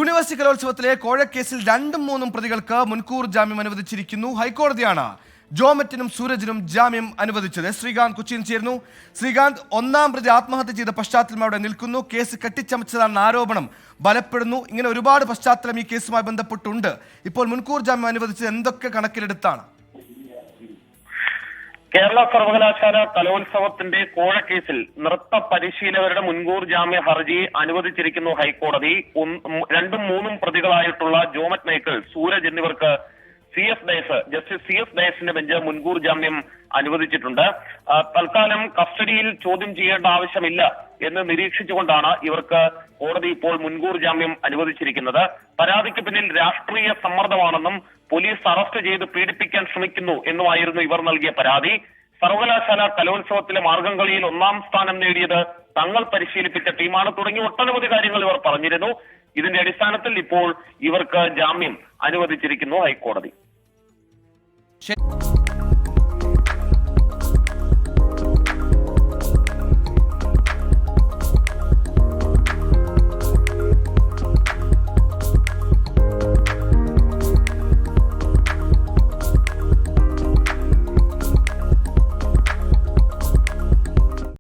University കലോത്സവത്തിലെ കോഴക്കേസിൽ 2-3 പ്രതികൾക്ക് മുൻകൂർ ജാമ്യം അനുവദിച്ചിരിക്കുന്നു. ഹൈക്കോടതിയാണ് ജോമറ്റിനും സൂരജിനും ജാമ്യം അനുവദിച്ചത്. ശ്രീകാന്ത് കൊച്ചിയിൽ ചേർന്നു. ശ്രീകാന്ത്, 1-ാം പ്രതി ആത്മഹത്യ ചെയ്ത പശ്ചാത്തലം അവിടെ നിൽക്കുന്നു. കേസ് കെട്ടിച്ചമച്ചതാണെന്ന ആരോപണം ബലപ്പെടുന്നു. ഇങ്ങനെ ഒരുപാട് പശ്ചാത്തലം ഈ കേസുമായി ബന്ധപ്പെട്ടുണ്ട്. ഇപ്പോൾ മുൻകൂർ ജാമ്യം അനുവദിച്ചത് എന്തൊക്കെ കണക്കിലെടുത്താണ്? കേരള സർവകലാശാല കലോത്സവത്തിന്റെ കോഴക്കേസിൽ നൃത്ത പരിശീലകരുടെ മുൻകൂർ ജാമ്യ ഹർജി അനുവദിച്ചിരിക്കുന്നു ഹൈക്കോടതി. 2-3 പ്രതികളായിട്ടുള്ള ജോമറ്റ് മൈക്കിൾ, സൂരജ് എന്നിവർക്ക് ജസ്റ്റിസ് CS ഡയസിന്റെ ബെഞ്ച് മുൻകൂർ ജാമ്യം അനുവദിച്ചിട്ടുണ്ട്. തൽക്കാലം കസ്റ്റഡിയിൽ ചോദ്യം ചെയ്യേണ്ട ആവശ്യമില്ല എന്ന് നിരീക്ഷിച്ചുകൊണ്ടാണ് ഇവർക്ക് കോടതി ഇപ്പോൾ മുൻകൂർ ജാമ്യം അനുവദിച്ചിരിക്കുന്നത്. പരാതിക്ക് പിന്നിൽ രാഷ്ട്രീയ സമ്മർദ്ദമാണെന്നും പോലീസ് അറസ്റ്റ് ചെയ്ത് പീഡിപ്പിക്കാൻ ശ്രമിക്കുന്നു എന്നുമായിരുന്നു ഇവർ നൽകിയ പരാതി. സർവകലാശാല കലോത്സവത്തിലെ മാർഗംകളിയിൽ 1-ാം സ്ഥാനം നേടിയത് തങ്ങൾ പരിശീലിപ്പിച്ച ടീമാണ് തുടങ്ങി ഒട്ടനവധി കാര്യങ്ങൾ ഇവർ പറഞ്ഞിരുന്നു. ഇതിന്റെ അടിസ്ഥാനത്തിൽ ഇപ്പോൾ ഇവർക്ക് ജാമ്യം അനുവദിച്ചിരിക്കുന്നു ഹൈക്കോടതി.